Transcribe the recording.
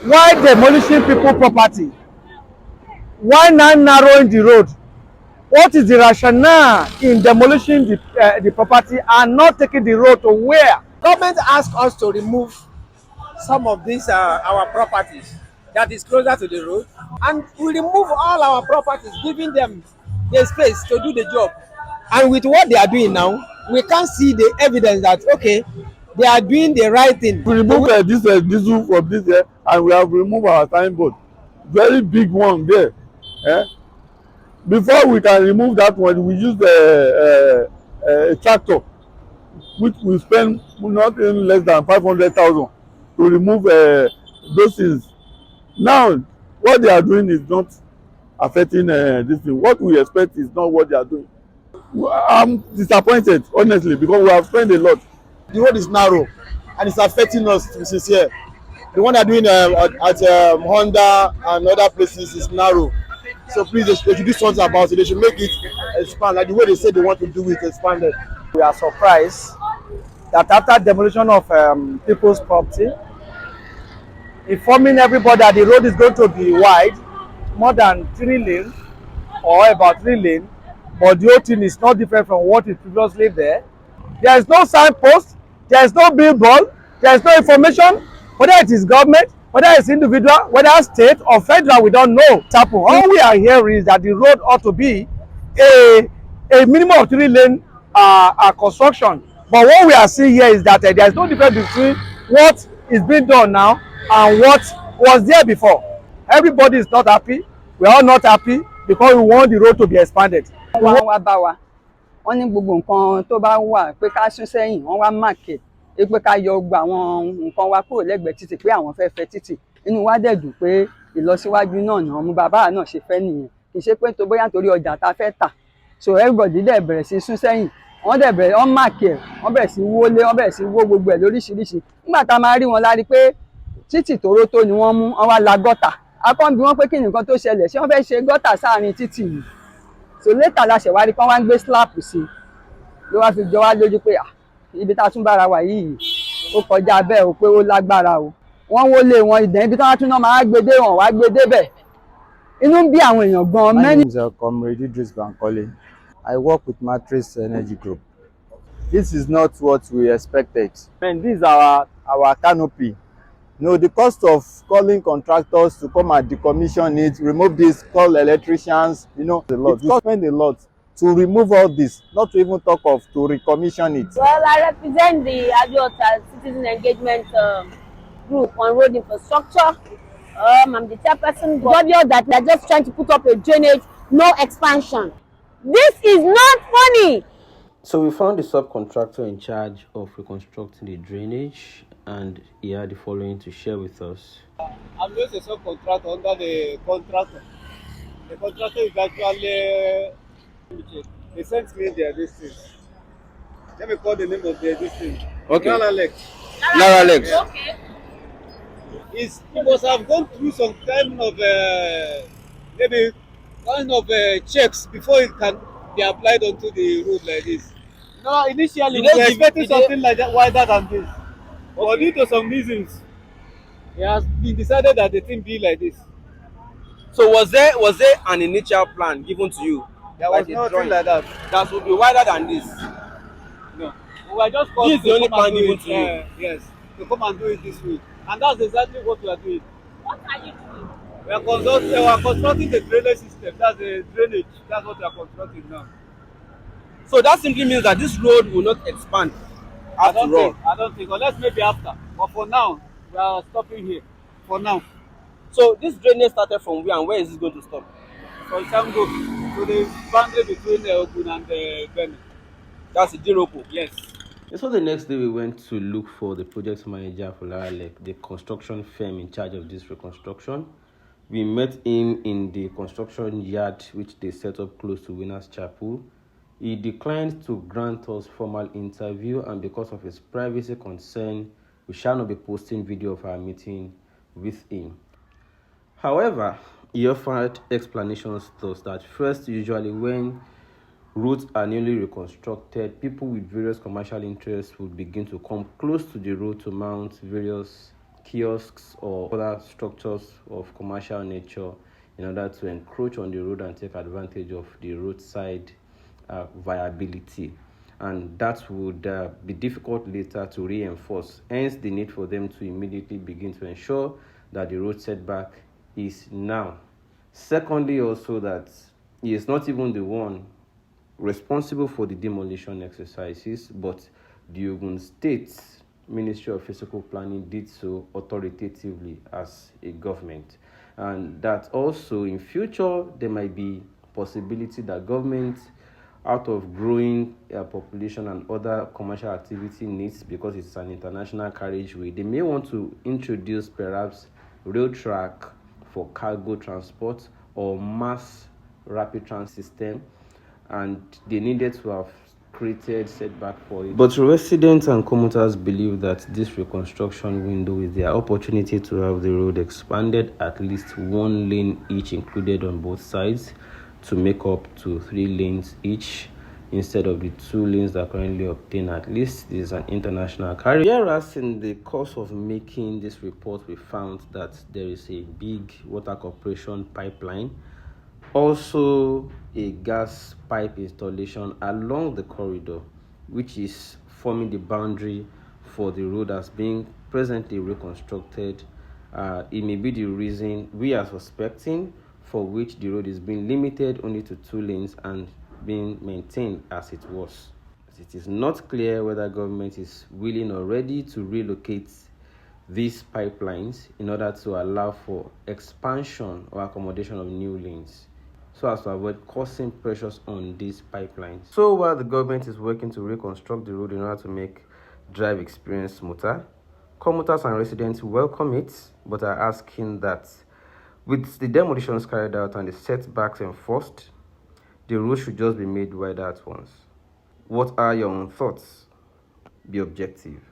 Why demolishing people property? Why not narrowing the road? What is the rationale in demolishing the property and not taking the road to where? Government asked us to remove some of these our properties that is closer to the road, and we remove all our properties, giving them the space to do the job. And with what they are doing now, we can't see the evidence that okay, they are doing the right thing. We remove this diesel from this here, and we have removed our signboard, very big one there. Eh? Before we can remove that one, we use a tractor, which we spend nothing less than 500,000 to remove those things. Now, what they are doing is not affecting this thing. What we expect is not what they are doing. I'm disappointed, honestly, because we have spent a lot. The road is narrow and it's affecting us since here. The one they're doing at Honda and other places is narrow. So please, they should do something about it. They should make it expand, like the way they say they want to do it expanded. We are surprised that after demolition of people's property, informing everybody that the road is going to be wide, more than 3 lanes or about 3 lanes, but the whole thing is not different from what is previously there. There is no signpost, there is no billboard, there is no information, whether it is government, whether it's individual, whether state or federal, we don't know. All we are hearing is that the road ought to be a minimum of 3 lane construction. But what we are seeing here is that there is no difference between what is being done now and what was there before. Everybody is not happy. We are all not happy because we want the road to be expanded. Wọ́n wá bá wa, wọ́n ní gbogbo nǹkan tó bá wà pé ká sún sẹ́yìn, wọ́n wá market pé ká yọ gbogbo àwọn nǹkan wa kúrò lẹ́gbẹ̀ẹ́ títì pé àwọn fẹ́ fẹ́ títì. Inú wa dẹ̀ dùn pé ìlọsíwájú náà ni ọmọ bàbá náà ṣe fẹ́ nìyẹn. Kì í ṣe pé tó bóyá nítorí ọjà tá fẹ́ tà. So everybody dẹ̀ bẹ̀rẹ̀ sí sún sẹ́yìn. Wọ́n dẹ̀ bẹ̀rẹ̀ wọ́n market, wọ́n bẹ̀rẹ̀ sí wọlé, wọ́n bẹ̀rẹ̀ sí wó gbogbo ẹ̀ lóríṣiríṣi. Nígbà tá a máa rí wọn la rí pé títì tórótó ni wọ́n mú, wọ́n wá la gọ́tà. A kàn bi wọ́n pé kí ni nǹkan tó ṣẹlẹ̀, ṣé wọ́n fẹ́ ṣe gọ́tà sáàrin títì yìí. So later la ṣẹ̀ wá rí pé wọ́n wá ń gbé slap sí ló wá fi jọ wá lójú pé ibi tá a tún bára wà yìí ó kọjá bẹ́ẹ̀ o pé ó lágbára o. Wọ́n wọlé wọn ìdẹ̀ ibi tí wọ́n tún náà máa gbé dé wọn wá gbé débẹ̀. Inú ń bí àwọn èèyàn gan-an. My name is Comrade Idris Bankole. I work with Matrix Energy Group. This is not what we expected. And this is our canopy. No, the cost of calling contractors to come and decommission it, remove this, call electricians, a lot. We spend a lot to remove all this, not to even talk of to recommission it. Well, I represent the Adult Citizen Engagement Group on road infrastructure. I'm the chairperson. It's obvious that they're just trying to put up a drainage, no expansion. This is not funny. So we found the subcontractor in charge of reconstructing the drainage, and he had the following to share with us. I'm just a subcontractor under the contractor. The contractor is actually, they sent me their distance. Let me call the name of their distance. Okay. Lara Lex. Okay. He must have gone through some kind of maybe kind of checks before it can be applied onto the road like this. No, initially we were expecting something like that, wider than this. But due to some reasons, it has been decided that the thing be like this. So was there an initial plan given to you? There was nothing like that. That would be wider than this. No. We were just called this is the only plan given to you. Yes, to come and do it this week. And that's exactly what we are doing. What are you doing? We are constructing the drainage system. That's the drainage. That's what we are constructing now. So that simply means that this road will not expand. I don't think, unless maybe after. But for now, we are stopping here. For now. So this drainage started from where, and where is it going to stop? From Sango to the boundary between Ogun and Benin. That's Idiroko. Yes. So the next day we went to look for the project manager for Laralek, the construction firm in charge of this reconstruction. We met him in the construction yard which they set up close to Winners Chapel. He declined to grant us formal interview, and because of his privacy concern, we shall not be posting video of our meeting with him. However, he offered explanations to us that first, usually when roads are newly reconstructed, people with various commercial interests would begin to come close to the road to mount various kiosks or other structures of commercial nature in order to encroach on the road and take advantage of the roadside viability. And that would be difficult later to reinforce, hence the need for them to immediately begin to ensure that the road setback is now. Secondly, also that he is not even the one responsible for the demolition exercises, but the Ogun State Ministry of Physical Planning did so authoritatively as a government. And that also in future there might be possibility that government, out of growing population and other commercial activity needs, because it's an international carriageway, they may want to introduce perhaps rail track for cargo transport or mass rapid transit system, and they needed to have created setback for it. But residents and commuters believe that this reconstruction window is their opportunity to have the road expanded, at least one lane each included on both sides, to make up to 3 lanes each instead of the 2 lanes that currently obtain. At least this is an international carrier. Whereas in the course of making this report, we found that there is a big water corporation pipeline, also a gas pipe installation along the corridor, which is forming the boundary for the road as being presently reconstructed. It may be the reason we are suspecting for which the road is being limited only to 2 lanes and being maintained as it was. It is not clear whether government is willing or ready to relocate these pipelines in order to allow for expansion or accommodation of new lanes, so as to avoid causing pressures on these pipelines. So while the government is working to reconstruct the road in order to make drive experience smoother, commuters and residents welcome it, but are asking that with the demolitions carried out and the setbacks enforced, the road should just be made wider at once. What are your own thoughts? Be objective.